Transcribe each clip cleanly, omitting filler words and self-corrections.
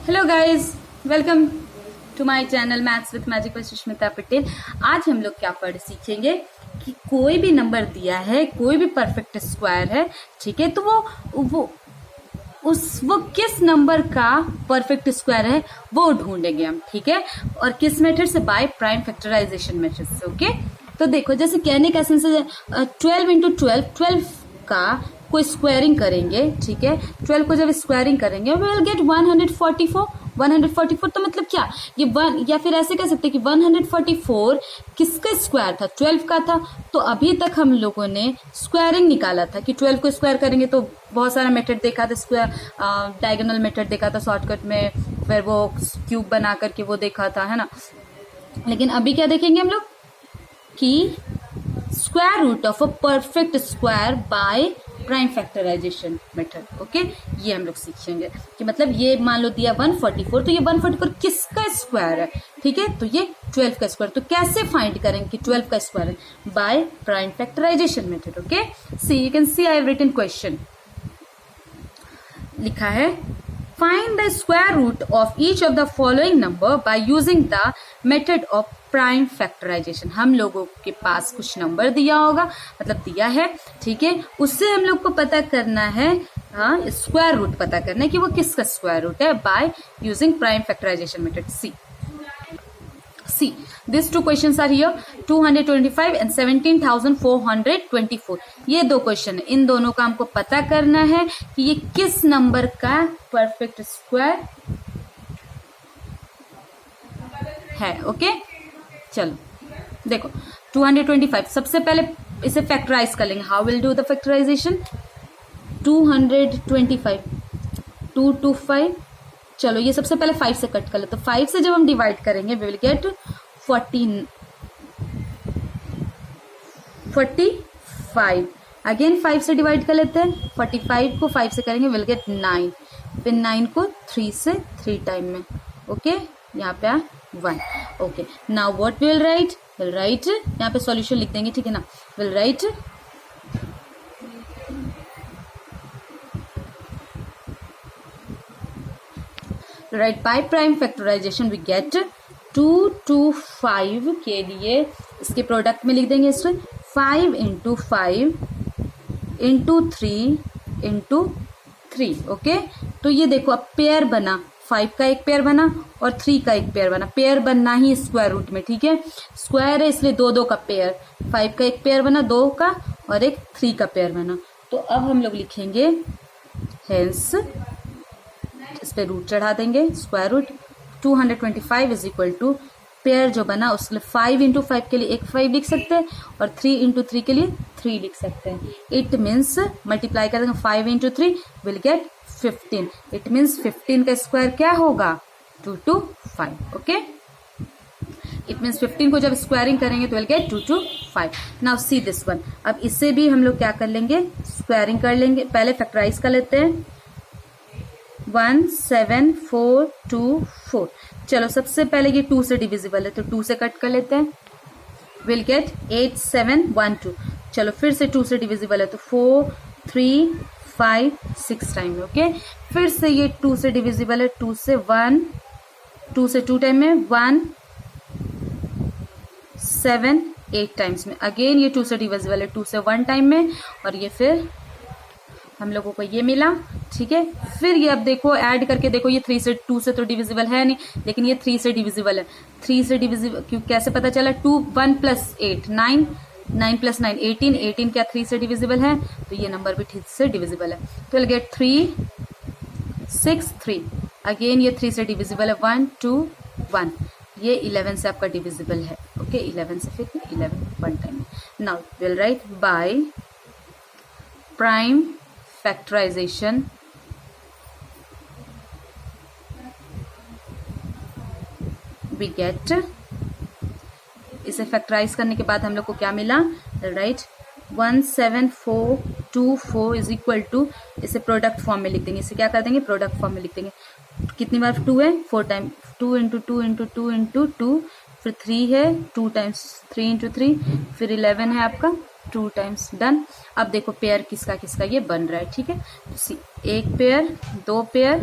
Hello guys, welcome to my channel maths with magic by Sushmita Patel. आज हम लोग क्या पढ़ सीखेंगे कि कोई भी नंबर दिया है, कोई भी परफेक्ट स्क्वायर है, ठीक है, तो वो किस नंबर का परफेक्ट स्क्वायर है वो ढूंढेंगे हम, ठीक है। और किस मेथड से? बाय प्राइम फैक्टराइजेशन मेथड से। ओके, तो देखो, जैसे कहने का सेंस है 12 इंटू 12 का कोई स्क्वायरिंग करेंगे, ठीक है। 12 को जब स्क्वायरिंग करेंगे वी विल गेट 144 तो मतलब क्या, ये वन, या फिर ऐसे कह सकते हैं कि 144 किसका स्क्वायर था? 12 का था। तो अभी तक हम लोगों ने स्क्वायरिंग निकाला था कि 12 को स्क्वायर करेंगे, तो बहुत सारा मेथड देखा था, स्क्वायर डायगोनल मेथड देखा था शॉर्टकट में, फिर वो क्यूब बना करके वो देखा था, है ना। लेकिन अभी क्या देखेंगे हम लोग कि square root of a perfect square by prime factorisation method. Okay, ये हम लोग सीखेंगे कि मतलब ये मान लो दिया 144, तो ये 144 किसका स्क्वायर है? ठीक है, तो ये 12 का स्क्वायर। तो कैसे फाइंड करेंगे कि 12 का स्क्वायर है? By prime factorisation method. Okay, see you can see I have written question. लिखा है find the square root of each of the following number by using the method of prime factorisation. हम लोगों के पास कुछ number दिया होगा, मतलब दिया है, ठीक है, उससे हम लोग को पता करना है, हाँ, स्क्वायर रूट पता करना है कि वो किसका स्क्वायर रूट है by using prime factorisation method. See this two questions are here, 225 and 17,424। ये दो क्वेश्चन है, इन दोनों का हमको पता करना है कि ये किस नंबर का परफेक्ट स्क्वायर है। ओके, चलो देखो 225, सबसे पहले इसे फैक्टराइज कर लेंगे। How will do the factorisation? 225 2 to 5, चलो ये सबसे पहले 5 से कट कर ले, तो 5 से जब हम डिवाइड करेंगे वी विल गेट 45। अगेन 5 से डिवाइड कर लेते हैं, 45 को 5 से करेंगे विल गेट 9, फिर 9 को 3 से 3 टाइम में। ओके, यहाँ पे 1। Okay, now what will write? Will write, यहाँ पे सॉल्यूशन लिख देंगे, ठीक है ना। Will write write by prime factorisation we get 2 to 5 के लिए इसके प्रोडक्ट में लिख देंगे इसे 5 into 5 into 3 into 3। ओके, तो ये देखो अब पेयर बना, 5 का एक पेयर बना और 3 का एक पेयर बना। पेयर बनना ही स्क्वायर रूट में, ठीक है, स्क्वायर है इसलिए दो दो का पेयर, 5 का एक पेयर बना 2 का और एक 3 का पेयर बना। तो अब हम लोग लिखेंगे हेंस, इस पे रूट चढ़ा देंगे, square root 225 is equal to pair जो बना उसके लिए 5 इंटू 5 के लिए एक 5 लिख सकते हैं और 3 इंटू 3 के लिए 3 लिख सकते हैं। इट मीन्स मल्टीप्लाई कर देंगे 5 into 3 will get 15। It means 15 का स्क्वायर क्या होगा? 2 to 5। ओके, इट मीन्स 15 को जब स्क्वायरिंग करेंगे तो will get 2 to 5। Now see this one, अब इससे भी हम लोग क्या कर लेंगे, स्क्वायरिंग कर लेंगे। पहले फैक्टराइज कर लेते हैं, 17424। चलो सबसे पहले ये 2 से डिविजिबल है तो 2 से कट कर लेते हैं, विल गेट 8712। चलो फिर से 2 से डिविजिबल है तो 4 3 5 6 टाइम में। ओके, फिर से ये 2 से डिविजिबल है, 2 से 1, 2 से 2 टाइम में, 1 7 8 टाइम्स में। अगेन ये 2 से डिविजिबल है, 2 से 1 टाइम में, और ये फिर हम लोगों को ये मिला, ठीक है। फिर ये अब देखो ऐड करके देखो, ये 3 से 2 से तो डिविजिबल है नहीं, लेकिन ये 3 से डिविजिबल है। 3 से डिविजिबल क्यों, कैसे पता चला? 2 1 + 8 9, 9 + 9 18, 18 क्या 3 से डिविजिबल है? तो ये नंबर भी 3 से डिविजिबल है, तो विल गेट 3 6 3। अगेन ये 3 से डिविजिबल है, 1 2 1, ये 11 से आपका डिविजिबल है। ओके, 11 से फिर 11 1 time. Now will write by prime factorisation we get, इसे फैक्टराइज करने के बाद हम लोग को क्या मिला? राइट 17424 इज इक्वल टू, इसे प्रोडक्ट फॉर्म में लिख देंगे। इसे क्या कर देंगे? प्रोडक्ट फॉर्म में लिख देंगे। कितनी बार 2 है? 4 टाइम, 2 इंटू 2 इंटू 2 इंटू 2, फिर 3 है 2 टाइम्स 3 इंटू 3, फिर 11 है आपका 2 टाइम्स। डन। अब देखो पेयर किसका किसका ये बन रहा है, ठीक है। एक पेयर, 2 पेयर,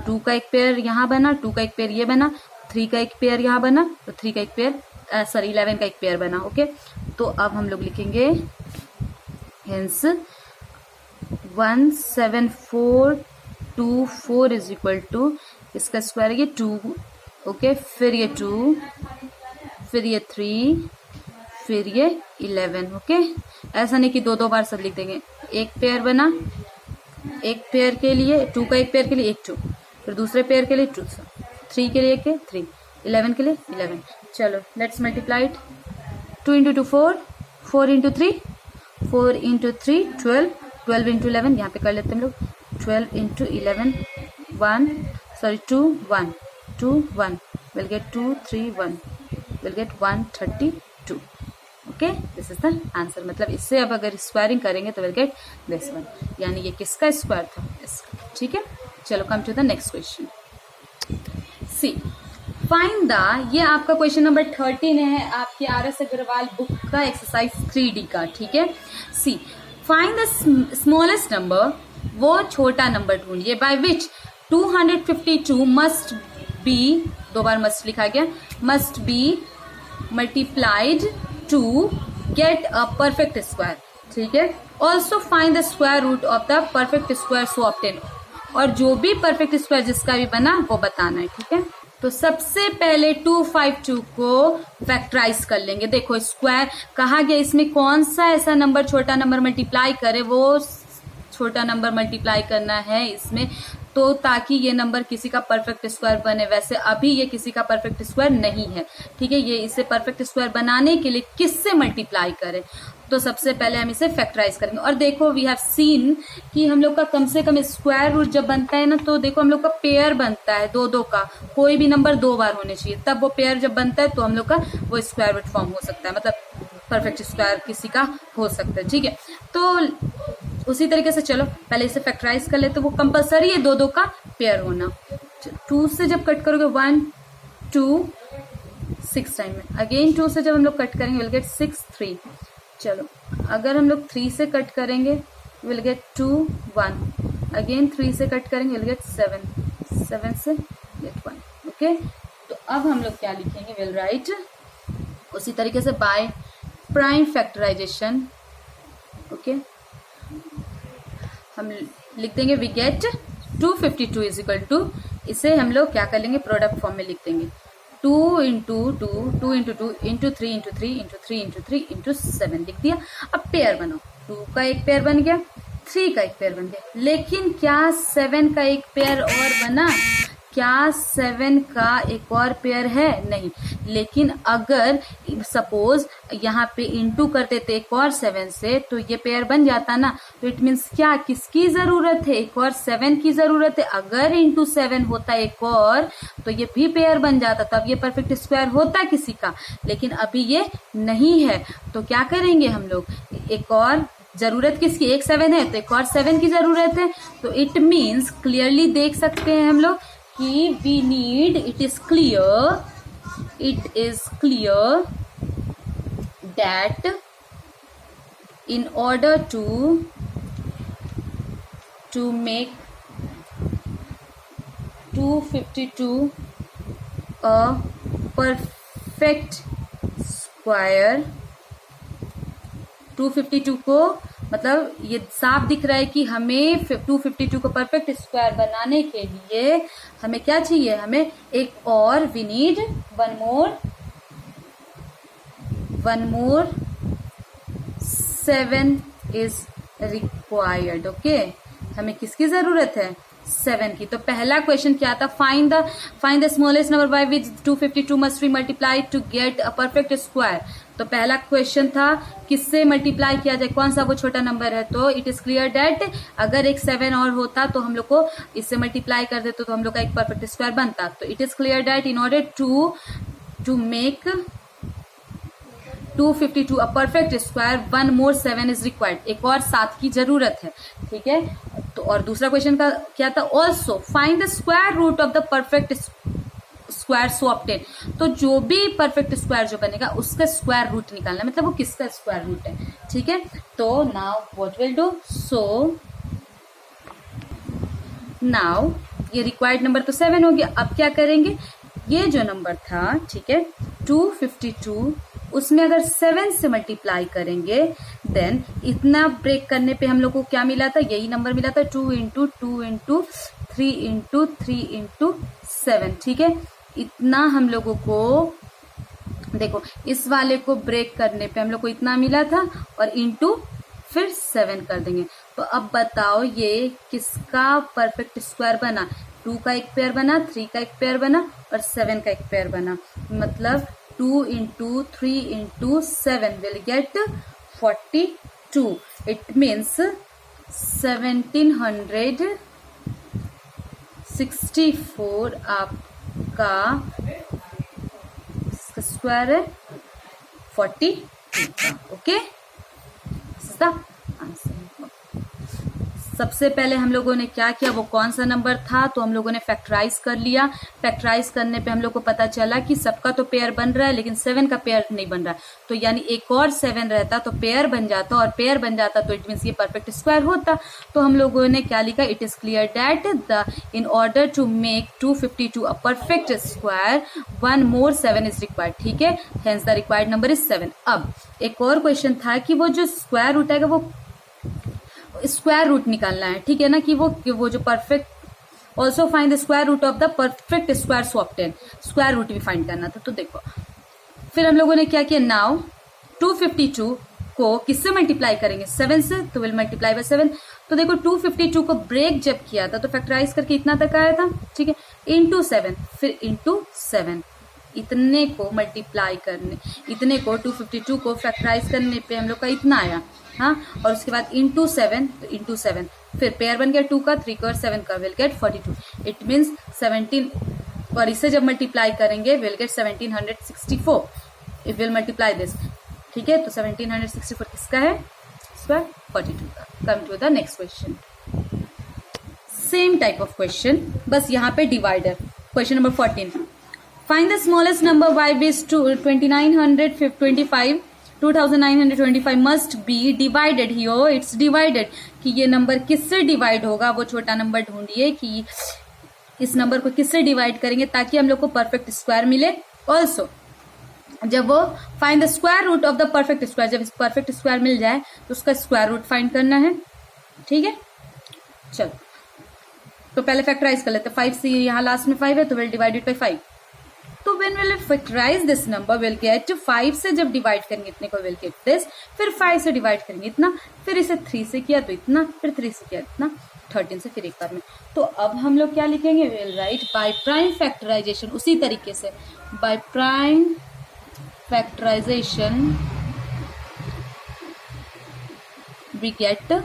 2 का एक पेयर यहाँ बना, 2 का एक पेयर ये बना, 3 का एक पेयर यहाँ बना, तो 3 का एक पेयर 11 का एक पेयर बना। ओके, तो अब हम लोग लिखेंगे हेंस 17424 इज इक्वल टू, इसका स्क्वायर ये 2, ओके, फिर ये 2, फिर ये 3, फिर ये 11। ओके, ऐसा नहीं कि दो बार सब लिख देंगे। एक पेयर बना, एक पेयर के लिए 2 का एक पेयर के लिए एक 2, फिर दूसरे पेयर के लिए 2, 3 के लिए एक 3, 11 के लिए 11। चलो let's multiply it. 2 into 2 4, 4 into 3, 4 into 3 12, 12 into 11 यहाँ पे कर लेते हैं हम लोग। 12 into 11 2 1 2 1 will get 2 3 1 will get 132। Okay, this is the answer. मतलब इससे अब अगर स्क्वायरिंग करेंगे तो विल गेट दिस वन, यानी ये किसका स्क्वायर था, इसका। ठीक है, चलो come to the next question. See find the, ये आपका क्वेश्चन नंबर 13 है आपके RS अग्रवाल बुक का एक्सरसाइज 3D का। ठीक है, see find the smallest number, वो छोटा नंबर ढूंढिए बाय विच 252 मस्ट बी, दो बार मस्ट लिखा गया, must be multiplied to get a perfect square. ठीक है, also find the square root of the perfect square so obtained, और जो भी परफेक्ट स्क्वायर जिसका भी बना वो बताना है। ठीक है, तो सबसे पहले 252 को फैक्टराइज कर लेंगे। देखो स्क्वायर कहा गया, इसमें कौन सा ऐसा नंबर छोटा नंबर मल्टीप्लाई करे, वो छोटा नंबर मल्टीप्लाई करना है इसमें, तो ताकि ये नंबर किसी का परफेक्ट स्क्वायर बने। वैसे अभी ये किसी का परफेक्ट स्क्वायर नहीं है। ठीक है, ये इसे परफेक्ट स्क्वायर बनाने के लिए किससे मल्टीप्लाई करें, तो सबसे पहले हम इसे फैक्टराइज करेंगे। और देखो वी हैव सीन कि हम लोग का कम से कम स्क्वायर रूट जब बनता है ना, तो देखो हम लोग का पेयर बनता है दो का, कोई भी नंबर 2 बार होने चाहिए, तब वो पेयर जब बनता है तो हम लोग का वो स्क्वायर रूट फॉर्म हो सकता है, मतलब परफेक्ट स्क्वायर किसी का हो सकता है। ठीक है, तो उसी तरीके से चलो पहले इसे फैक्टराइज कर लेते, तो वो कंपलसरी है 2 का पेयर होना। 2 से जब कट करोगे 1 2 6 टाइम में, अगेन 2 से जब हम लोग कट करेंगे विल गेट 6 3। चलो अगर हम लोग 3 से कट करेंगे विल गेट 2 1, अगेन 3 से कट करेंगे विल गेट 7, 7 से गेट 1। ओके, तो अब हम लोग क्या लिखेंगे, विल राइट उसी तरीके से बाय प्राइम फैक्टराइजेशन। ओके, हम लिख देंगे we get 252 is equal to, इसे हम लोग क्या कर लेंगे, प्रोडक्ट फॉर्म में लिख देंगे। 2 into 2 2 into 2 into 3 into 3 into 3 into 3 into 7 लिख दिया। अब पेयर बनाओ, 2 का एक पेयर बन गया, 3 का एक पेयर बन गया, लेकिन क्या 7 का एक पेयर और बना, क्या 7 का एक और पेयर है, नहीं। लेकिन अगर सपोज यहाँ पे इंटू करते थे एक और 7 से, तो ये पेयर बन जाता ना, तो इट मीन्स क्या, किसकी जरूरत है, एक और 7 की जरूरत है। अगर इंटू 7 होता एक और, तो ये भी पेयर बन जाता, तब ये परफेक्ट स्क्वायर होता किसी का, लेकिन अभी ये नहीं है। तो क्या करेंगे हम लोग, एक और जरूरत किसकी, एक 7 है तो एक और 7 की जरूरत है, तो इट मीन्स क्लियरली देख सकते हैं हम लोग कि we need, it is clear that in order to make 252 a perfect square, 252 को मतलब ये साफ दिख रहा है कि हमें 252 को परफेक्ट स्क्वायर बनाने के लिए हमें क्या चाहिए, हमें एक और, we need one more 7 is required. Okay, हमें किसकी जरूरत है, 7 की। तो पहला क्वेश्चन क्या था, find the smallest number by which 252 must be multiplied to get a perfect square. तो पहला क्वेश्चन था किससे मल्टीप्लाई किया जाए, कौन सा वो छोटा नंबर है। तो इट इज क्लियर डेट अगर एक 7 और होता तो हम लोग को इससे मल्टीप्लाई कर देते तो हम लोग का एक परफेक्ट स्क्वायर बनता। तो it is clear that in order to make 252 a perfect square 1 more 7 is required, एक और 7 की जरूरत है। ठीक है, तो और दूसरा क्वेश्चन का क्या था, also find the square root of the perfect square so obtained. तो जो भी परफेक्ट स्क्वायर जो बनेगा उसका स्क्वायर रूट निकालना, मतलब वो किसका स्क्वायर रूट है। ठीक है, तो now what will do, so now ये रिक्वायर्ड नंबर तो 7 हो गया। अब क्या करेंगे, ये जो नंबर था, ठीक है, 252, उसमें अगर 7 से मल्टीप्लाई करेंगे देन इतना ब्रेक करने पे हम लोग को क्या मिला था, यही नंबर मिला था, 2 इंटू 2 इंटू 3 इंटू 3 इंटू 7, ठीक है। इतना हम लोगों को, देखो इस वाले को ब्रेक करने पे हम लोग को इतना मिला था और इंटू फिर 7 कर देंगे। तो अब बताओ ये किसका परफेक्ट स्क्वायर बना, 2 का एक पेयर बना, 3 का एक पेयर बना और 7 का एक पेयर बना। मतलब 2 into 3 into 7 will get 42। It means 1764 आपका स्क्वायर है 42 का। Okay, answer. सबसे पहले हम लोगों ने क्या किया, वो कौन सा नंबर था, तो हम लोगों ने फैक्टराइज कर लिया। फैक्टराइज करने पे हम लोग को पता चला कि सबका तो पेयर बन रहा है लेकिन 7 का पेयर नहीं बन रहा है। तो यानी एक और 7 रहता तो पेयर बन जाता, और पेयर बन जाता तो इट मीन्स ये परफेक्ट स्क्वायर होता। तो हम लोगों ने क्या लिखा, it is clear that the in order to make 252 a perfect square 1 more 7 is required. ठीक है, hence the required number is 7। अब एक और क्वेश्चन था कि वो जो स्क्वायर रूट है वो स्क्वायर रूट निकालना है, ठीक है ना, कि वो जो perfect, also find the square root of the perfect square so obtained, square root भी फाइंड करना था। तो देखो फिर हम लोगों ने क्या किया, नाउ 252 को किससे मल्टीप्लाई करेंगे, 7 से, तो विल मल्टीप्लाई बाय 7। तो देखो 252 को ब्रेक जब किया था तो फैक्टराइज करके इतना तक आया था, ठीक है, इंटू 7, फिर इंटू 7, इतने को मल्टीप्लाई करने, इतने को 252 को फैक्टराइज करने पे हम लोग का इतना आया, हाँ, और उसके बाद इंटू 7, तो इंटू 7, फिर पेयर बन गया 2 का, 3 का और 7 का, विल गेट 42। इट मीन्स 17, और इसे जब मल्टीप्लाई करेंगे will get 1764 if will multiply this, ठीक है। तो 1764 किसका है, स्क्वायर 42 का। Come to the next question, same type of question, बस यहाँ पे divider. Question number 14, find the smallest number y base to 2925 must be divided. Here it's divided, कि ये नंबर किससे डिवाइड होगा, वो छोटा नंबर ढूंढिए कि इस नंबर को किससे डिवाइड करेंगे ताकि हम लोग को परफेक्ट स्क्वायर मिले। ऑल्सो जब वो find the square root of the perfect square, जब परफेक्ट स्क्वायर मिल जाए तो उसका स्क्वायर रूट फाइंड करना है, ठीक है। चलो तो पहले फैक्टराइज कर लेते हैं। 5 से यहाँ लास्ट में 5 है तो विल डिवाइड इट बाय 5। तो when we'll factorize this number we'll get 5 से जब डिवाइड करेंगे इतने को we'll get this, फिर 5 से डिवाइड करेंगे इतना, फिर इसे 3 से किया तो इतना, फिर 3 से किया इतना, 13 से फिर एक बार में। तो अब हम लोग क्या लिखेंगे, we'll write by prime factorization, उसी तरीके से by prime factorization we get,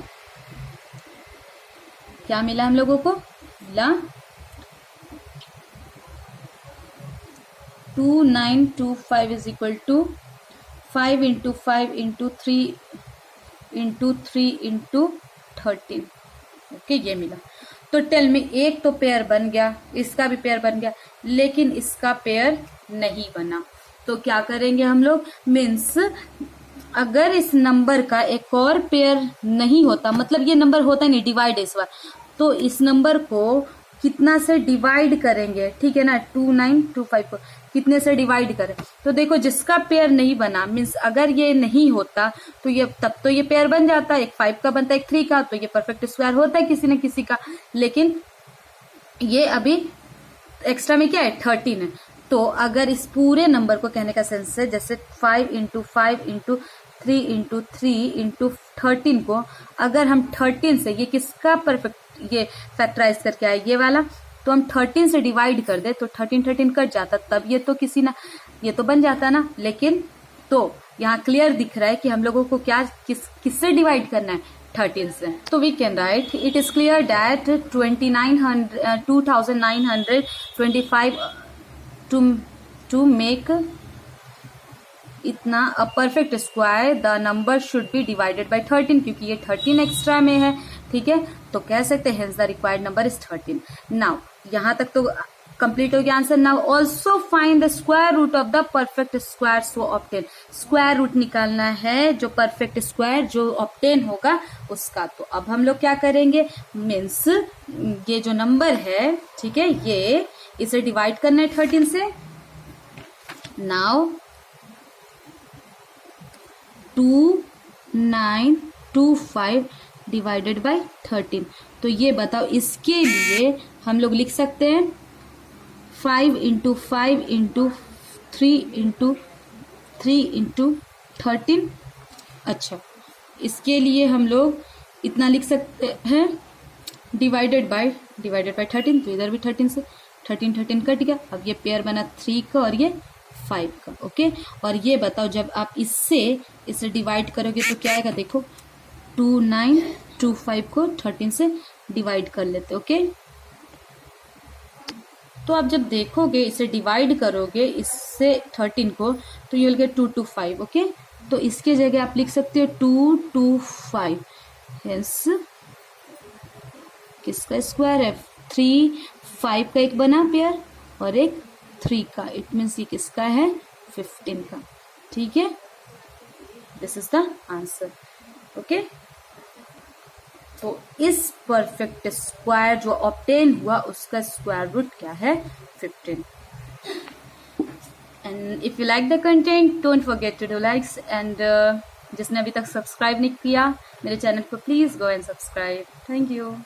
क्या मिला हम लोगों को, मिला 2925 is equal to 5 into 5 into 3 into 3 into 13। Okay, ये मिला। तो टेल में एक तो पेयर बन गया, इसका भी पेयर बन गया, लेकिन इसका पेयर नहीं बना। तो क्या करेंगे हम लोग, मीन्स अगर इस नंबर का एक और पेयर नहीं होता, मतलब ये नंबर होता नहीं डिवाइड इस बार, तो इस नंबर को कितना से डिवाइड करेंगे, ठीक है ना, 2925 को कितने से डिवाइड करें। तो देखो जिसका पेयर नहीं बना, मीन्स अगर ये नहीं होता तो ये, तब तो ये पेयर बन जाता, एक 5 का बनता, एक 3 का, तो ये परफेक्ट स्क्वायर होता है किसी न किसी का। लेकिन ये अभी एक्स्ट्रा में क्या है, 13 है। तो अगर इस पूरे नंबर को, कहने का सेंस है, जैसे 5 इंटू 5 इंटू 3 इंटू 3 इंटू 13 को अगर हम 13 से, ये किसका परफेक्ट, ये फैक्टराइज करके आए ये वाला, तो हम 13 से डिवाइड कर दे तो 13 कट जाता, तब ये तो किसी ना, ये तो बन जाता ना। लेकिन तो यहाँ क्लियर दिख रहा है कि हम लोगों को क्या, किससे डिवाइड करना है, 13 से। तो we can write it is clear that 2925 to make इतना a perfect square the number should be divided by 13, क्योंकि ये 13 एक्स्ट्रा में है, ठीक है। तो कह सकते हैं hence the required number is 13। Now यहाँ तक तो कंप्लीट हो गया answer. Now also find the square root of the perfect square so obtained. Square root निकालना है जो परफेक्ट स्क्वायर जो ऑब्टेन होगा उसका। तो अब हम लोग क्या करेंगे, मीन्स ये जो नंबर है, ठीक है, ये इसे डिवाइड करना है 13 से। Now 2925 divided by 13। तो ये बताओ, इसके लिए हम लोग लिख सकते हैं 5 इंटू 5 इंटू 3 इंटू 3 इंटू 13। अच्छा, इसके लिए हम लोग इतना लिख सकते हैं डिवाइडेड बाय 13। तो इधर भी 13 से 13 कट गया। अब ये पेयर बना 3 का और ये 5 का। ओके, और ये बताओ जब आप इसे डिवाइड करोगे तो क्या आएगा, देखो 2925 को 13 से डिवाइड कर लेते। ओके, तो आप जब देखोगे इसे डिवाइड करोगे इससे 13 को, तो यू विल गेट 225। ओके, तो इसके जगह आप लिख सकते हो 225। हेंस किसका स्क्वायर है, 3 5 का एक बना पेयर और एक 3 का। इट मीन्स ये किसका है, 15 का। ठीक है, this is the answer. Okay, तो इस परफेक्ट स्क्वायर जो ऑब्टेन हुआ उसका स्क्वायर रूट क्या है, 15। And if you like the content don't forget to do likes and जिसने अभी तक सब्सक्राइब नहीं किया मेरे चैनल को, please go and subscribe. Thank you.